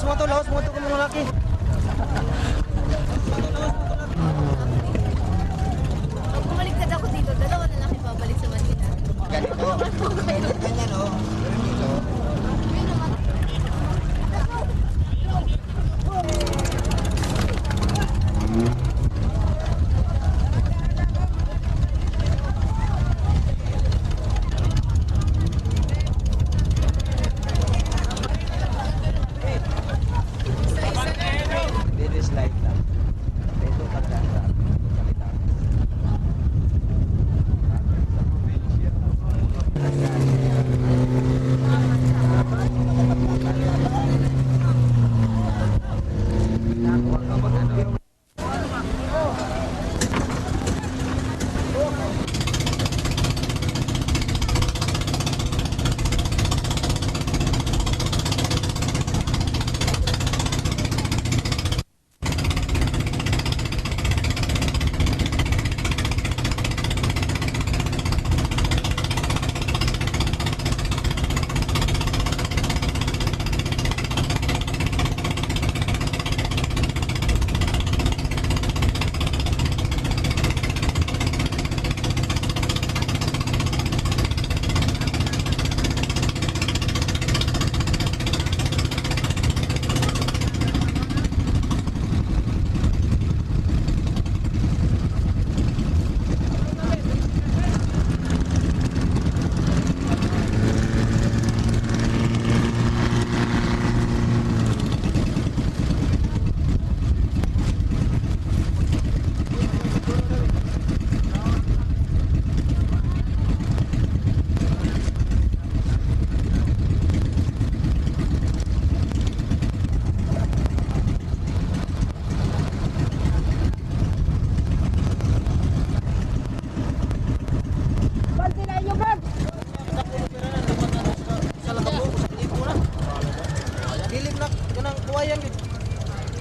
lawas mo to kung mga laki. Bumaliktad ako dito, dalawa na laki babalik sa Manila. Ganito. Ganyan o. Dito. Slide lang. Ito pagkasa.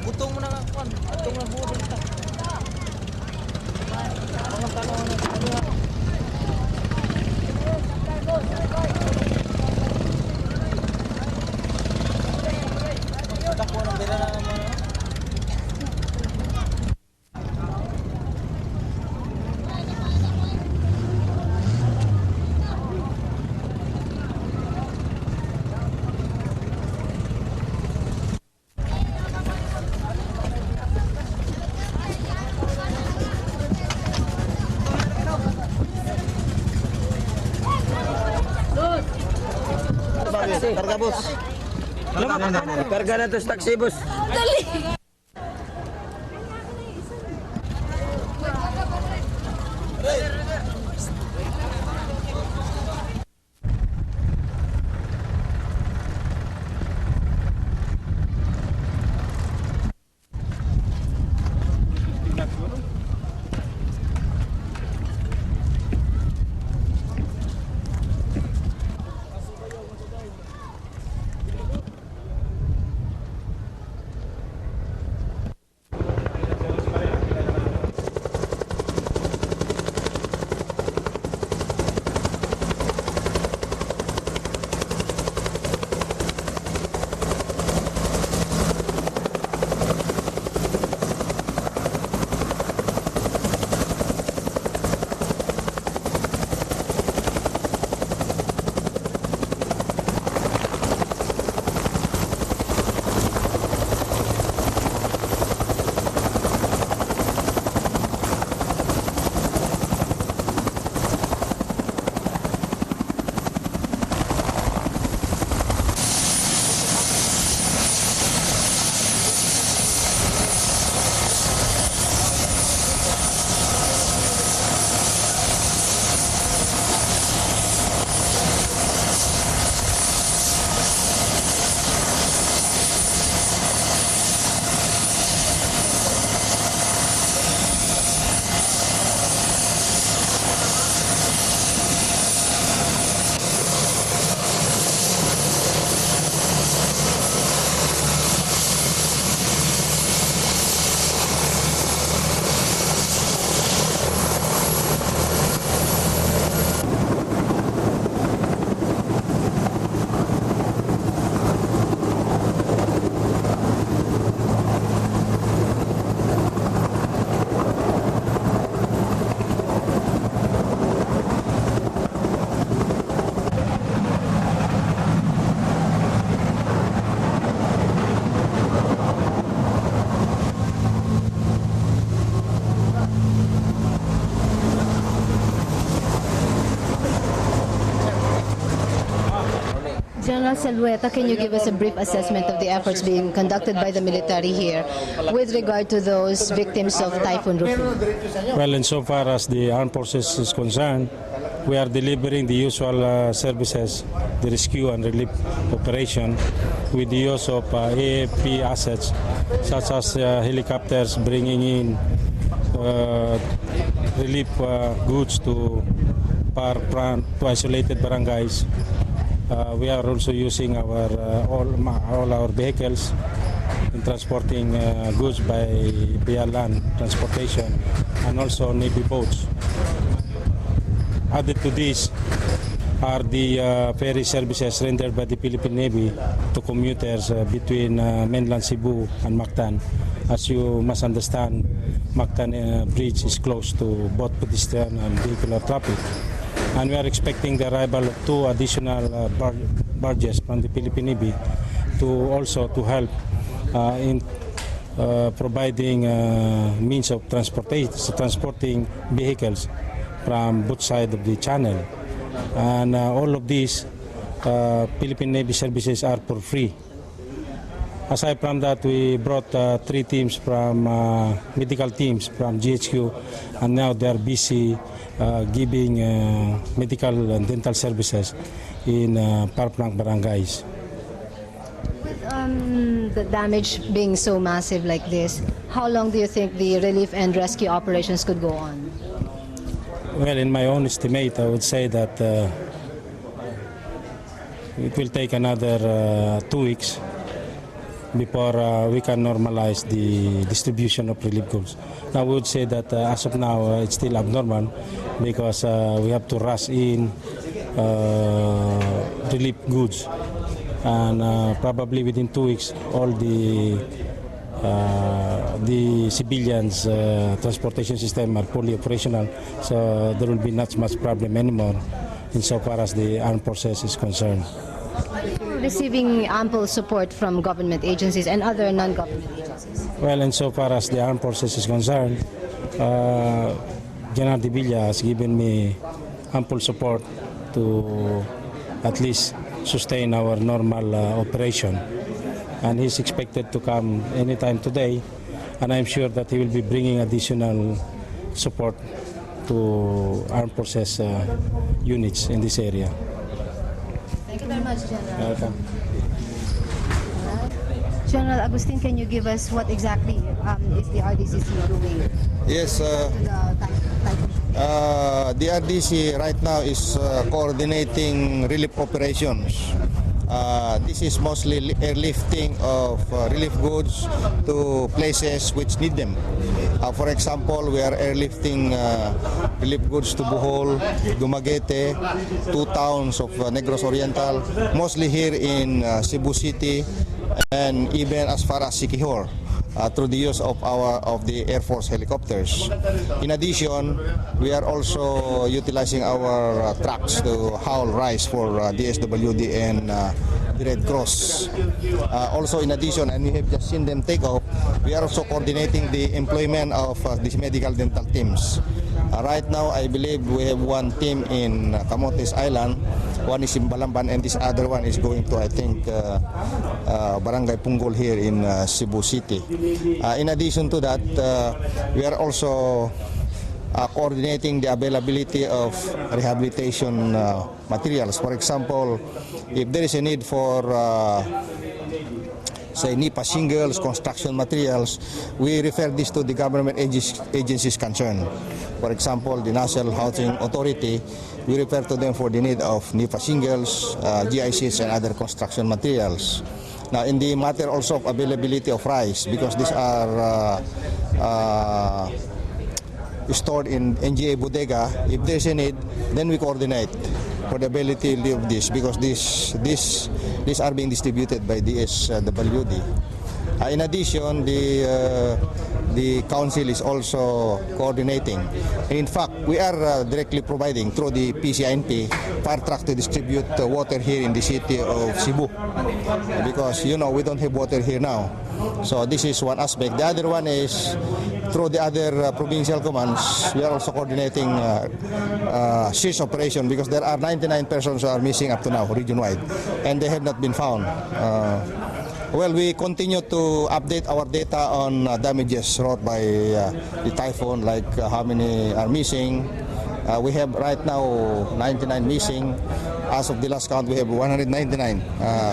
Butong mo na nga kuan, atong na buo dito. Mga tanong na takbo ng bira na naman. Karga bos. Karga na to sa taxi bos. Dali! General Salueta, can you give us a brief assessment of the efforts being conducted by the military here with regard to those victims of Typhoon Rufin? Well, insofar as the armed forces is concerned, we are delivering the usual services, the rescue and relief operation, with the use of AFP assets, such as helicopters bringing in relief goods to isolated barangays. We are also using all our vehicles in transporting goods via land transportation, and also Navy boats. Added to this are the ferry services rendered by the Philippine Navy to commuters between mainland Cebu and Mactan. As you must understand, Mactan Bridge is close to both pedestrian and vehicular traffic. And we are expecting the arrival of 2 additional barges from the Philippine Navy to help in providing means of transporting vehicles from both sides of the channel. And all of these Philippine Navy services are for free. Aside from that, we brought 3 teams from medical teams from GHQ, and now they are busy giving medical and dental services in Parplank barangays. With the damage being so massive like this, how long do you think the relief and rescue operations could go on? Well, in my own estimate, I would say that it will take another 2 weeks before we can normalize the distribution of relief goods. Now, we would say that as of now, it's still abnormal because we have to rush in relief goods. And probably within 2 weeks, all the civilians' transportation system are fully operational, so there will be not much problem anymore insofar as the armed forces is concerned. Receiving ample support from government agencies and other non-government agencies? Well, insofar as the armed forces is concerned, General De Villa has given me ample support to at least sustain our normal operation. And he's expected to come anytime today, and I'm sure that he will be bringing additional support to armed forces units in this area. Thank you very much, General. Welcome. General Agustin, can you give us what exactly is the RDCC doing? Yes, the RDC right now is coordinating relief operations. This is mostly airlifting of relief goods to places which need them. For example, we are airlifting relief goods to Bohol, Dumaguete, 2 towns of Negros Oriental, mostly here in Cebu City, and even as far as Siquijor, through the use of the Air Force helicopters. In addition, we are also utilizing our trucks to haul rice for DSWD and the Red Cross. Also, in addition, and we have just seen them take off, we are also coordinating the employment of these medical dental teams. Right now, I believe we have 1 team in Camotes Island, 1 is in Balamban, and this other one is going to, I think, Barangay Punggol here in Cebu City. In addition to that, we are also coordinating the availability of rehabilitation materials. For example, if there is a need for say NIPA shingles, construction materials, we refer this to the government agencies concerned. For example, the National Housing Authority, we refer to them for the need of NIPA shingles, GICs, and other construction materials. Now, in the matter also of availability of rice, because these are stored in NGA bodega, if there's a need, then we coordinate for the ability of this, because these are being distributed by DSWD. In addition, the council is also coordinating. And in fact, we are directly providing through the PCINP fire truck to distribute water here in the city of Cebu, because we don't have water here now. So this is one aspect. The other one is through the other provincial commands, we are also coordinating search operation because there are 99 persons who are missing up to now, region-wide, and they have not been found. Well, we continue to update our data on damages wrought by the typhoon, like how many are missing. We have right now 99 missing. As of the last count, we have 199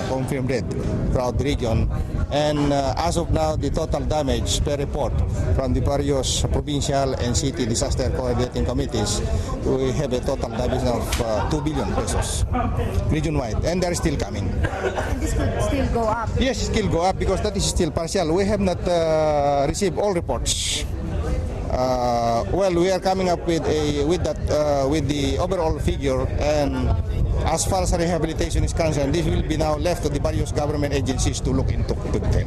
confirmed dead throughout the region. And as of now, the total damage per report from the various provincial and city disaster coordinating committees, we have a total damage of 2 billion pesos region-wide, and they're still coming. And this could still go up. Yes, still go up because that is still partial. We have not received all reports. Well, we are coming up with the overall figure, and as far as rehabilitation is concerned, this will be now left to the various government agencies to look into detail.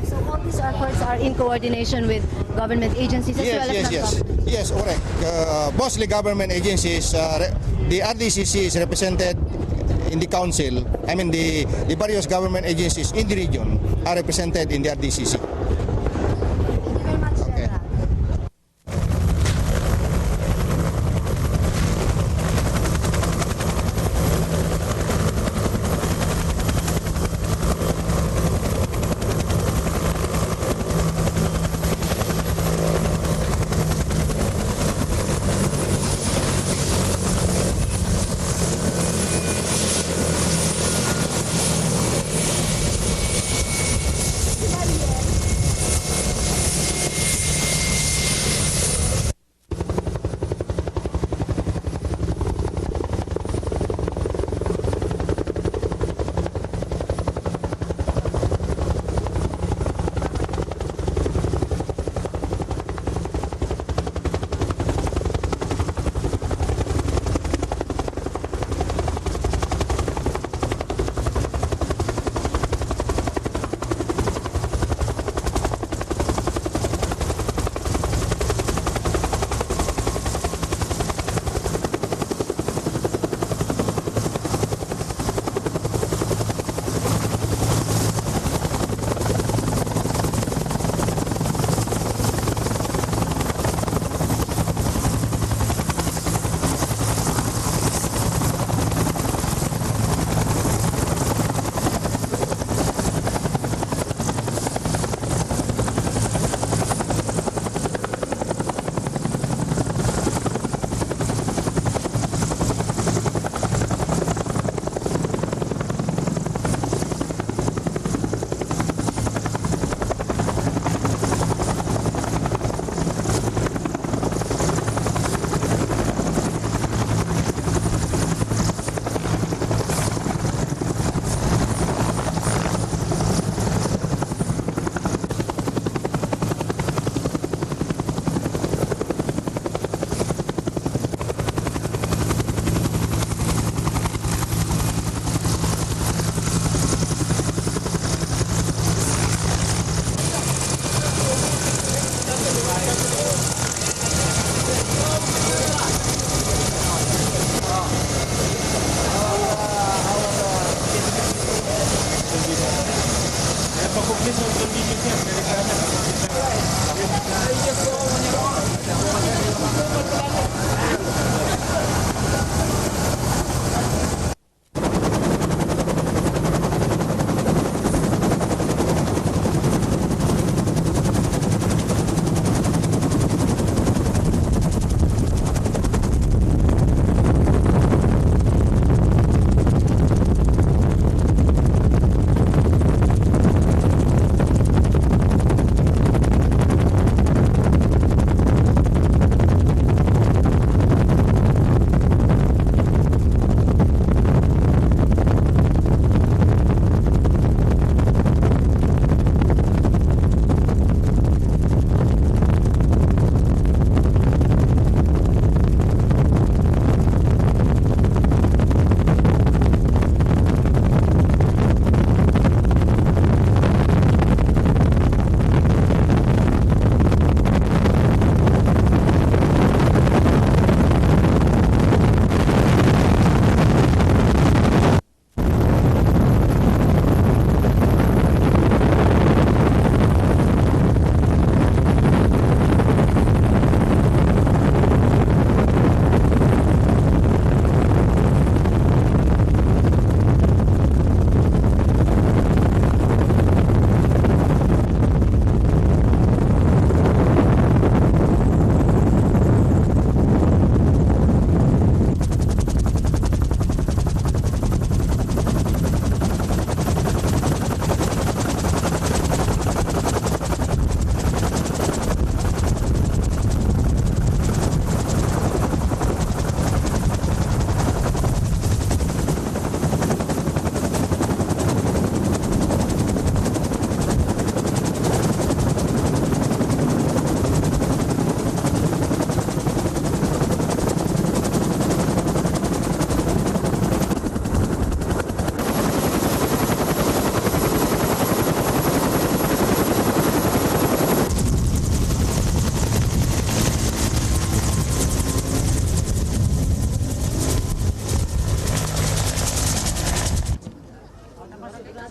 So all these efforts are in coordination with government agencies as well as non-government? Yes, correct. Mostly government agencies. The RDCC is represented in the council. I mean, the various government agencies in the region are represented in the RDCC. Thank you very much, General.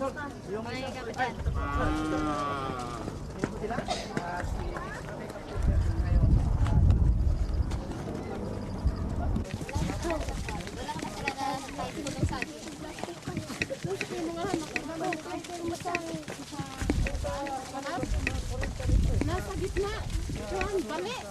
May ka ba dyan? Nasa gitna. Juan, balik.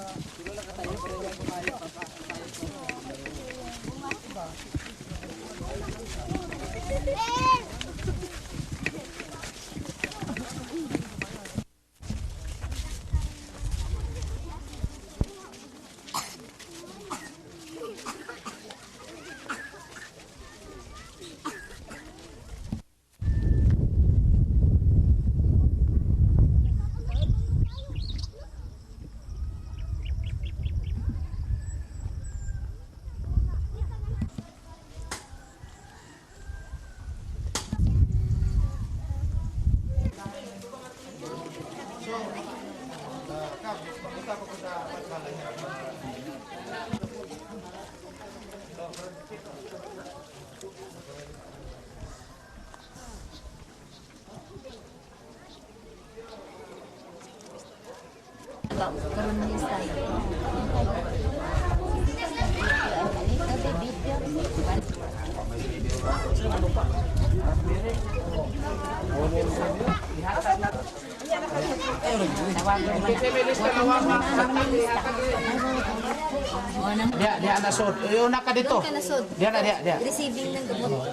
Dia nasod. Yung naka dito. Doon ka nasod. Dia. Receiving ng gamot.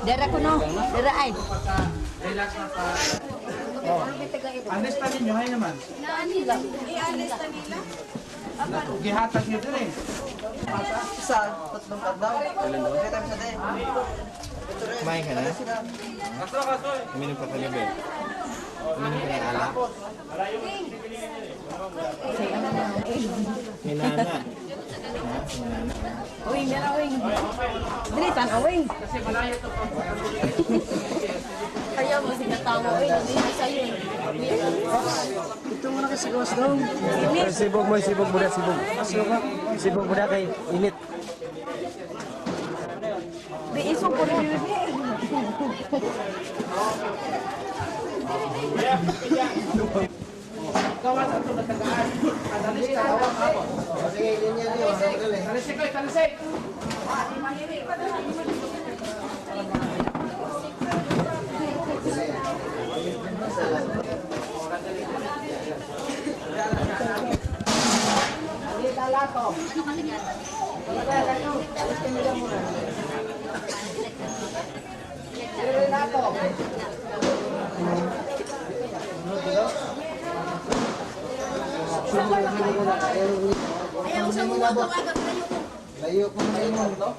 Dara ko no. Dara ay. Alis pa ninyo, hay naman. Gihatag nyo din eh. Kumain ka na? Uminom ka kagabi. Uminom ka ng alak. Minana. Uwing, dara uwing. Dilitan uwing. Kaya mo sinatawa. Uy, nandito sa'yo. Ito mo na kasi gawas daw. Sibog mo, sibog mo na, sibog. Sibog mo na kay init. Di isong ko rin yun. Kawan satu natagaan. Adalis ka tawag ako. Sige, linya niyo. Talisay ko, talisay. Ayaw sa mga tawagan kayo ko. Layo ko na yun to.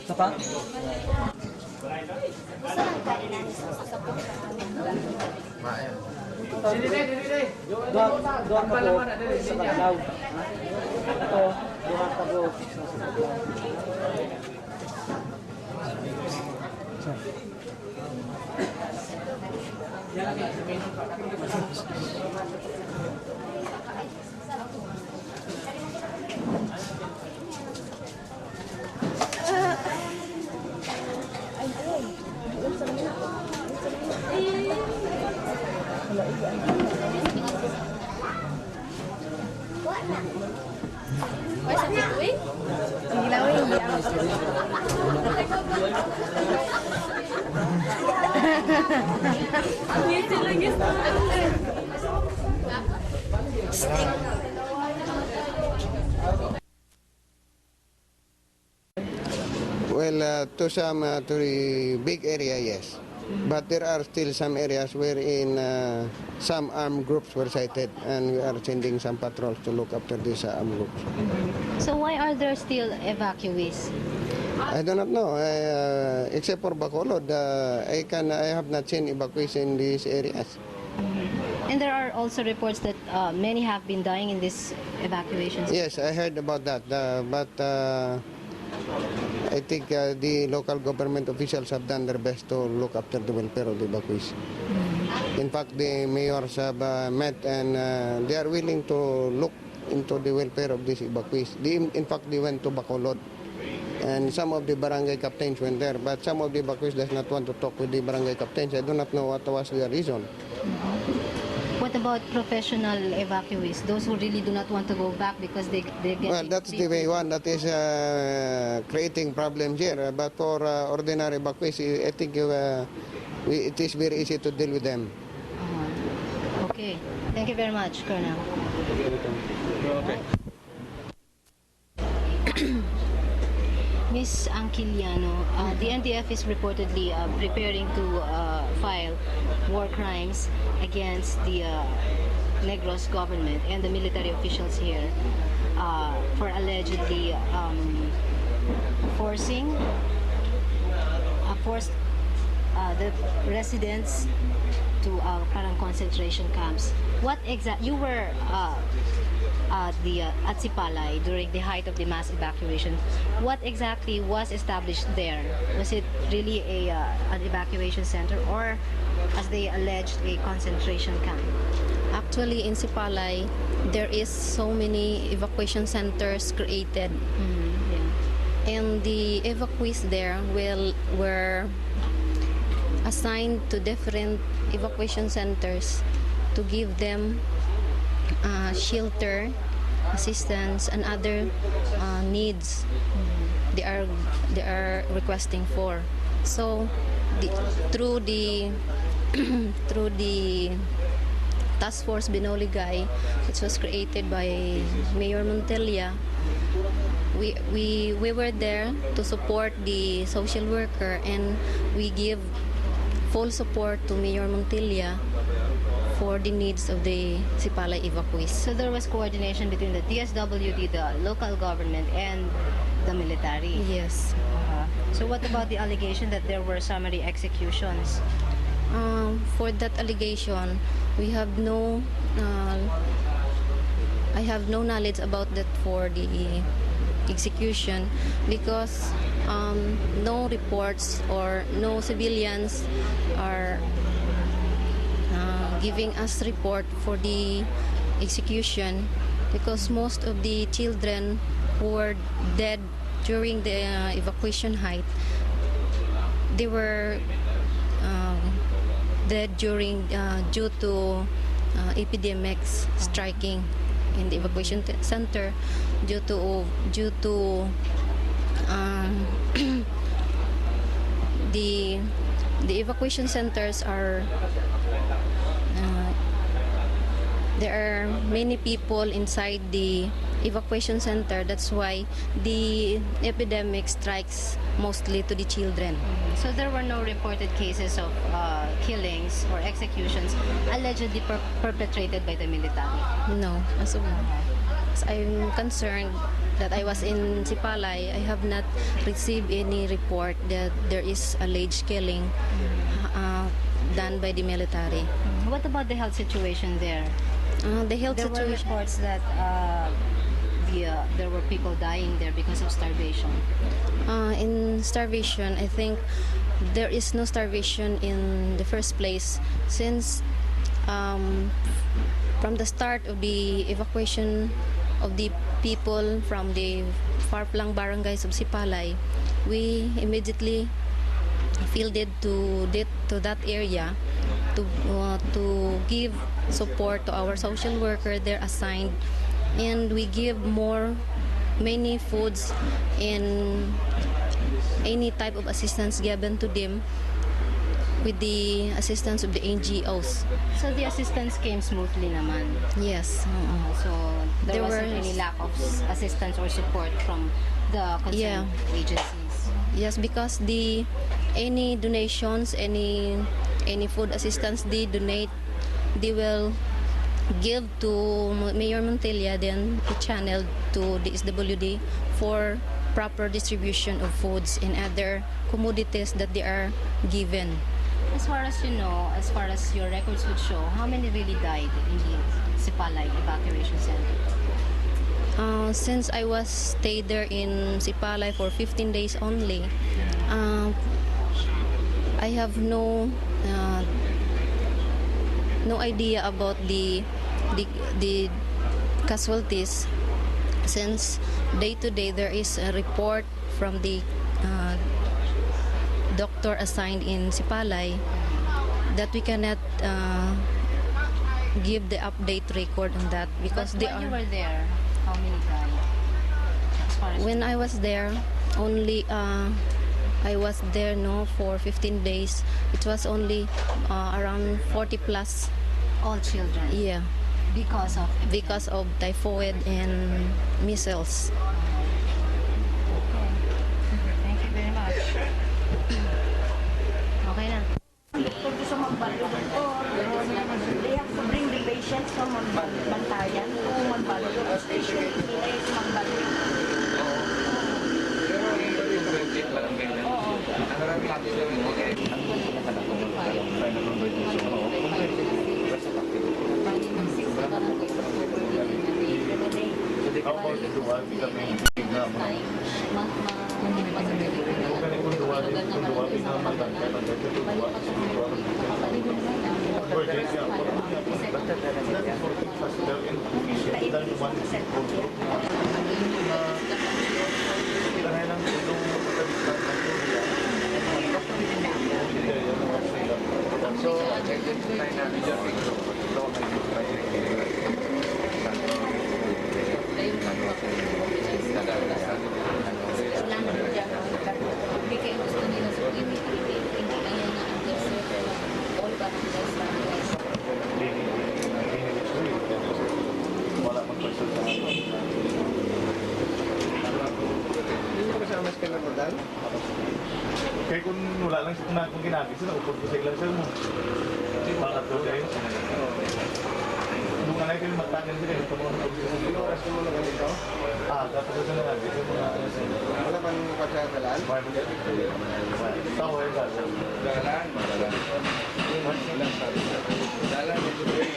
Sapa? Sini deh. Doon ka po sa Kaglaw. Ito, doon ka po sa Kaglaw. Ay, sa tituin? Sige lang uwing. Ngiti lang yun. Well, to the big area, yes. But there are still some areas wherein some armed groups were sighted, and we are sending some patrols to look after these armed groups. So why are there still evacuees? I do not know, except for Bacolod, I have not seen evacuation in these areas. And there are also reports that many have been dying in these evacuations. Yes, I heard about that, but I think the local government officials have done their best to look after the welfare of the evacuees. In fact, the mayors have met and they are willing to look into the welfare of these evacuees. In fact, they went to Bacolod. And some of the barangay captains went there, but some of the evacuees does not want to talk with the barangay captains. I do not know what was the reason. What about professional evacuees, those who really do not want to go back because they get... Well, that's the way one that is creating problems here. But for ordinary evacuees, I think it is very easy to deal with them. Okay. Thank you very much, Colonel. Okay. Ms. Anquiliano, the NDF is reportedly preparing to file war crimes against the Negros government and the military officials here for allegedly forcing the residents to parang concentration camps. What you were at Sipalai during the height of the mass evacuation. What exactly was established there? Was it really an evacuation center, or, as they alleged, a concentration camp? Actually, in Sipalai, there is so many evacuation centers created. And the evacuees there were assigned to different evacuation centers to give them shelter, assistance, and other needs they are requesting for. So, through the Task Force Binoligay, which was created by Mayor Montilla, we were there to support the social worker, and we give full support to Mayor Montilla for the needs of the Sipalai evacuees. So there was coordination between the DSWD, the local government, and the military. Yes. So what about the allegation that there were summary executions? For that allegation, we have no. I have no knowledge about that for the execution, because no reports or no civilians are giving us report for the execution, because most of the children who were dead during the evacuation height, they were dead during due to epidemics striking in the evacuation center, due to the evacuation centers are there are many people inside the evacuation center. That's why the epidemic strikes mostly to the children. So there were no reported cases of killings or executions allegedly perpetrated by the military? No, as I'm concerned that I was in Sipalai, I have not received any report that there is alleged killing done by the military. What about the health situation there? The health There were situation. reports that there were people dying there because of starvation. In starvation, I think there is no starvation in the first place, since from the start of the evacuation of the people from the far-flung barangays of Sipalai, we immediately fielded to that area to give support to our social worker. They're assigned, and we give many foods and any type of assistance given to them with the assistance of the NGOs. So the assistance came smoothly naman. Yes. So there There wasn't were- any lack of assistance or support from the concerned agencies. Yes, because any donations, any food assistance they donate, they will give to Mayor Montilla, then channeled to the SWD for proper distribution of foods and other commodities that they are given. As far as you know, as far as your records would show, how many really died in the Sipalai evacuation center? Since I was stayed there in Sipalai for 15 days only, I have no idea about the casualties, since day to day there is a report from the doctor assigned in Sipalai that we cannot give the update record on that, because But they when you are. were there, how many died? As far as When I was there, only I was there for 15 days. It was only around 40 plus. all children, Yeah, because of typhoid and measles. Thank you very much. Okay na. Kung gusto magbalo dito, they have to bring the patients from Bantayan to magbalo doon. Especially nila yung magbalo. Kaya kung wala lang kung ginagis sila, upod ko sa ilang sir mo. Bakit ko kayo? Nung alay kayo magtagal sila, ito mo na oras ko muna ganito? Tapos sa nagagis yung mga Wala bang pagsagalan? Tawa yung sasa. Dalan. Dalan ito rin.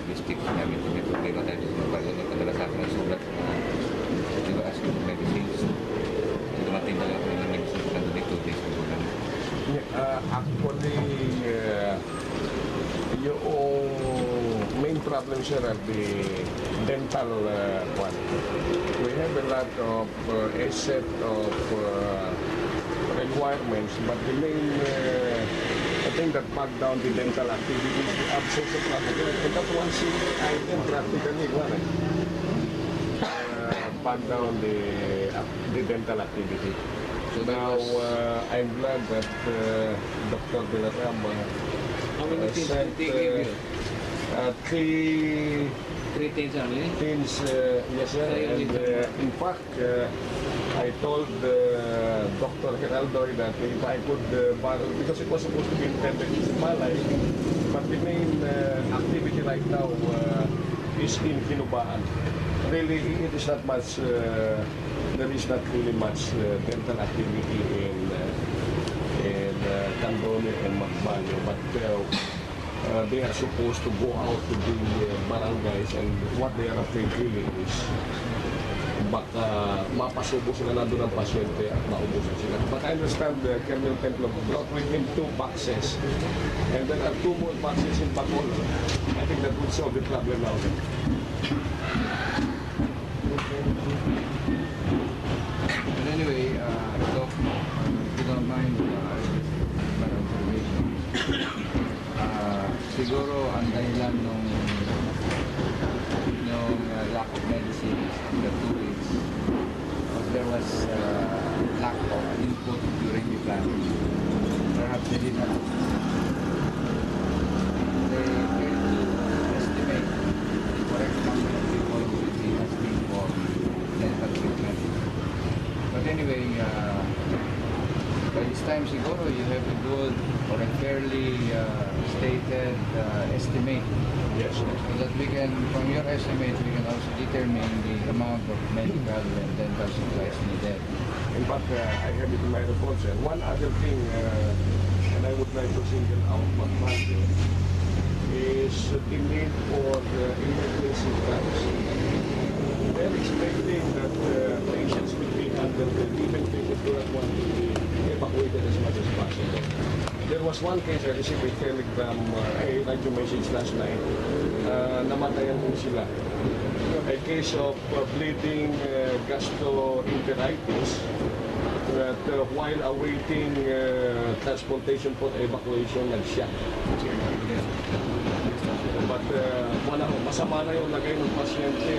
District namin may problema tayo sa mga bago ng kadalasan ng sulat na diba as yung medicines. Dumating na lang ng medicines na dito days ago lang. Actually, yung main problem sir are the dental one. We have a lot of a set of requirements, but the main I think that pack down the dental activities, the absence of practical, and that one single item practically pack down the dental activity. So now I'm glad that Dr. Villaram How many teams did they give you? Three teams only? Teams, yes sir, and in fact, I told Dr. Geraldo that if I could borrow, because it was supposed to be intended in Sipalai, but the main activity right now is in Kinubaan. Really, it is not much there is not really much dental activity in Candone and Magbanyo, but they are supposed to go out to the barangays, and what they are afraid really is baka mapasubo sila nandun ng pasyente at maubusan sila. But I understand the Colonel Templo brought with him 2 boxes, and there are 2 more boxes in Bacolod. I think that would solve the problem now. But anyway, Doc, if you don't mind, my observation. Siguro ang dahilan nung lack of medicines after 2 weeks because there was lack of input during the planning. Perhaps they did not. They failed to estimate the correct number of people who will be asking for dental treatment. But anyway, by this time siguro you have a good or a fairly stated estimate. Yes. So that we can, from your estimate, we can also determine the amount of medical and dental supplies needed. In fact, I have it in my report, sir. One other thing, and I would like to single out Magbanyo, is the need for emergency drugs. They're expecting that patients will be handled, and even patients do not want to be evacuated as much as possible. There was one case I received a telegram, a radio message last night, namatayan po sila. A case of bleeding gastroenteritis that while awaiting transportation for evacuation, nag-shock. But wala, masama na yung lagay ng pasyente.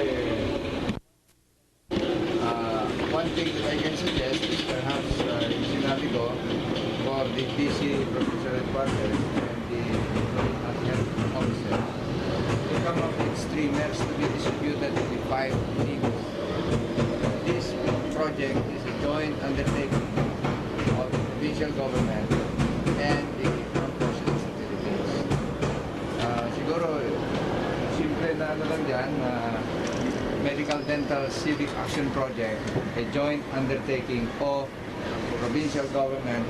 One thing that I can suggest is perhaps yung sinabi ko, for the PC professional partners and the health officer to come up with streamers to be distributed to the 5 teams. This project is a joint undertaking of the provincial government and the armed forces of the Philippines. Siguro, simple na ano lang dyan, Medical Dental Civic Action Project, a joint undertaking of provincial government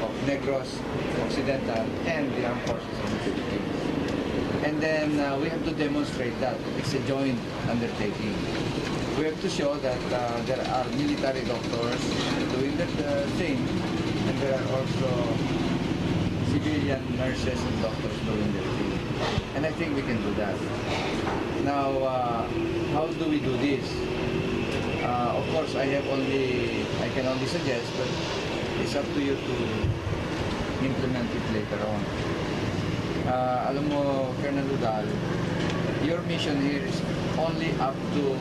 of Negros Occidental and the armed forces of the Philippines. And then we have to demonstrate that it's a joint undertaking. We have to show that there are military doctors doing that thing, and there are also civilian nurses and doctors doing their thing. And I think we can do that. Now, how do we do this? Of course, I can only suggest, but it's up to you to implement it later on. Alam mo, Colonel Udal, your mission here is only up to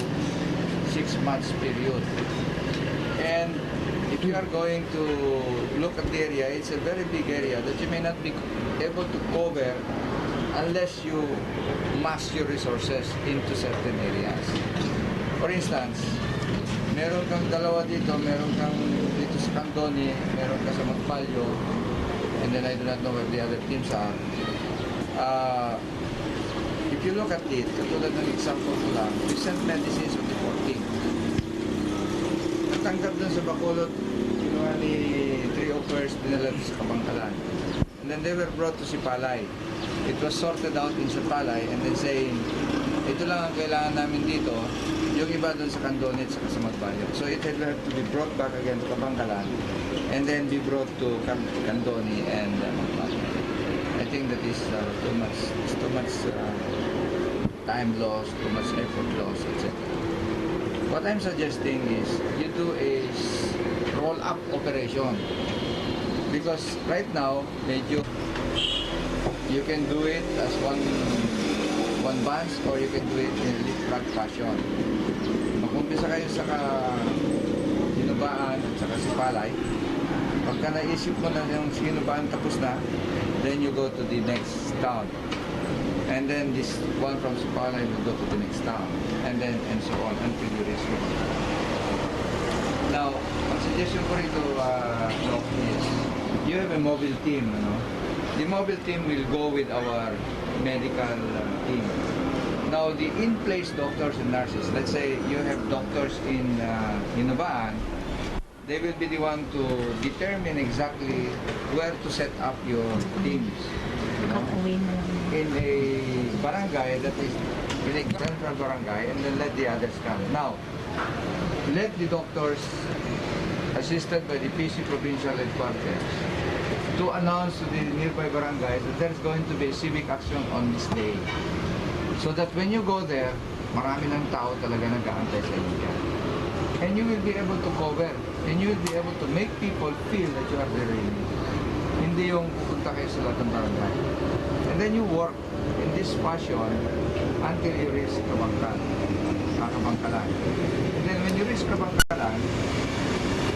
6 months period. And if you are going to look at the area, it's a very big area that you may not be able to cover unless you mass your resources into certain areas. For instance, meron kang dalawa dito, meron kang dito sa Candone, meron ka sa Magbanyo, and then I do not know where the other teams are. If you look at it, katulad ng example ko lang, we sent medicines on the 14th. Natanggap dun sa Bacolod, kinuha ni 3 offers, dinala sa Kabangkalan. And then they were brought to Sipalai. It was sorted out in Sipalai and then saying, ito lang ang kailangan namin dito, yung iba doon sa Candone at sa Magbanyo. So it had to be brought back again to Kabangkalan and then be brought to Candone and Magbanyo. I think that is too much time loss, too much effort loss, etc. What I'm suggesting is you do a roll-up operation because right now, medyo you can do it as one bunch or you can do it in leapfrog fashion. Mag-umpisa kayo sa Hinubaan at saka Sipalay. Pagka na-issue mo na yung Hinubaan tapos na, then you go to the next town. And then this one from Sipalay will go to the next town. And so on until you reach home. Now, ang suggestion ko rito, is you have a mobile team, The mobile team will go with our medical team. Now, the in-place doctors and nurses, let's say you have doctors in Van, they will be the one to determine exactly where to set up your teams. You know, in a barangay that is in a central barangay, and then let the others come. Now, let the doctors, assisted by the PC provincial headquarters, to announce to the nearby barangays that there's going to be civic action on this day. So that when you go there, marami ng tao talaga nag-aantay sa inyo dyan. And you will be able to cover, and you will be able to make people feel that you are there really. Hindi yung pupunta kayo sa lahat ng barangay. And then you work in this fashion until you reach Kabangkalan. And then when you reach Kabangkalan,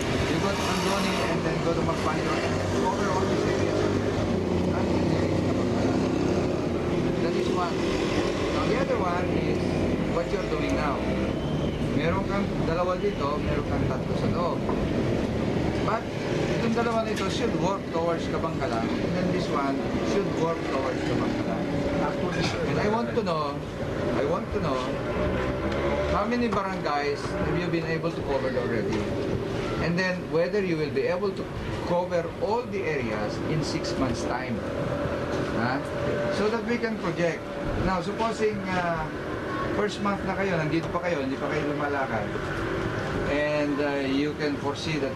you go to Andoni and then go to Magpanyo and cover all these areas until you reach Kabangkalan. That is one. Now the other one is what you're doing now. Meron kang dalawa dito, meron kang tatlo sa loob. But itong dalawa nito should work towards Kabangkalan, and then this one should work towards Kabangkalan. And I want to know how many barangays have you been able to cover already? And then whether you will be able to cover all the areas in 6 months' time. So that we can project. Now, supposing first month na kayo, nandito pa kayo, hindi pa kayo lumalakad. And you can foresee that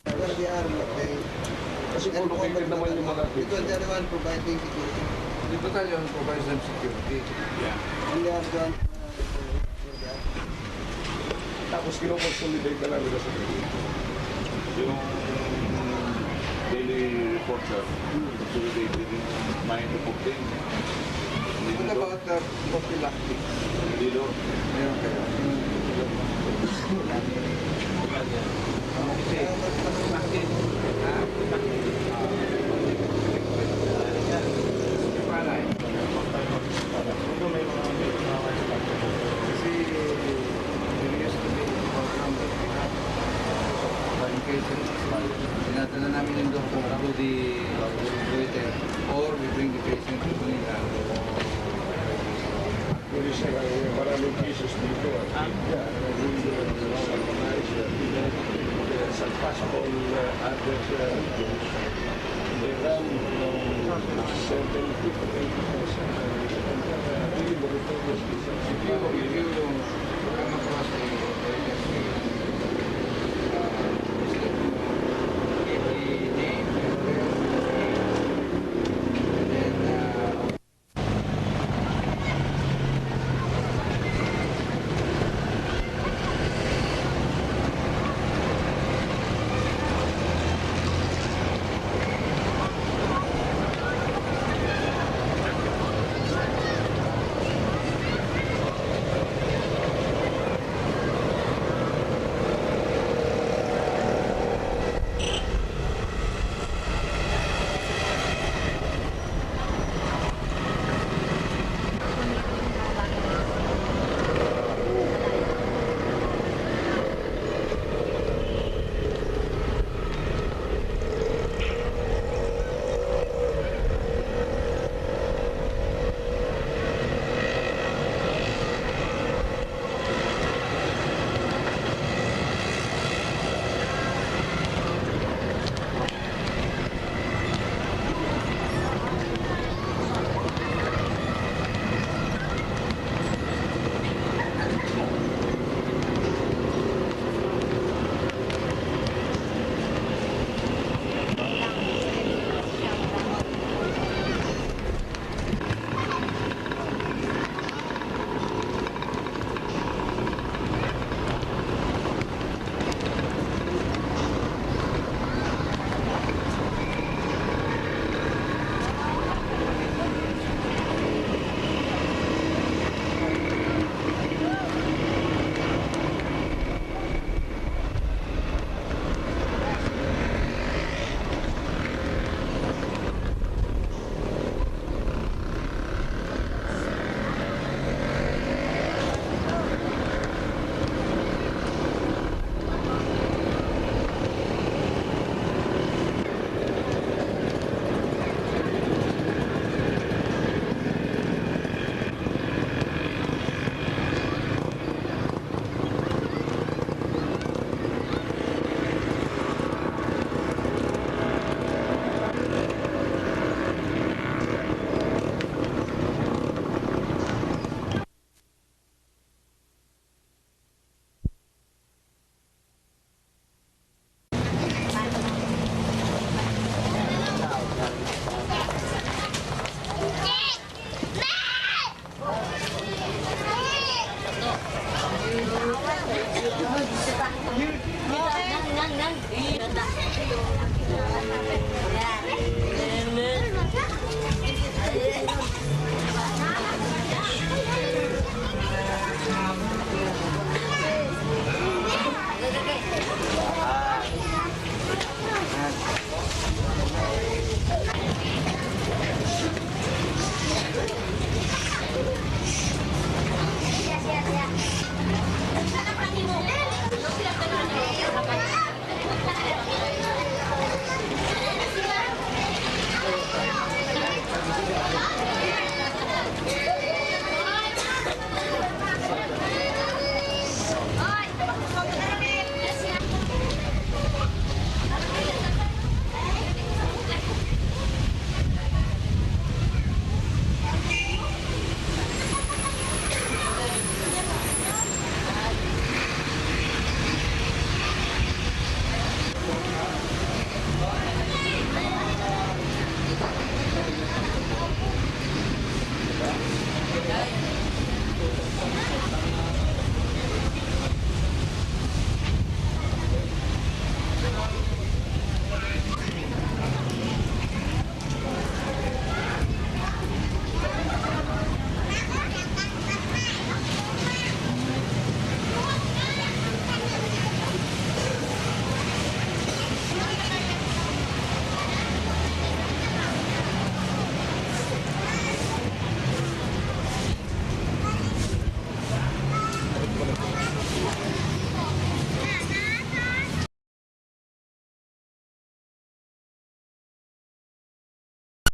Where they are, Kasi kung located naman yung mga because they are the one providing security. the battalion provides them security. And they are the one tapos kinoconsolidate na namin sa yung daily report na consolidated in mind of obtain. What about the prophylactic? Dito, Meron kayo. Sipalai. Kasi there used to be a program that we have. But in case dinadala namin yung doktor to the waiter or we bring the patient to Manila. pwede siya maraming cases dito. Sa possible other regions, they run from 7 to 8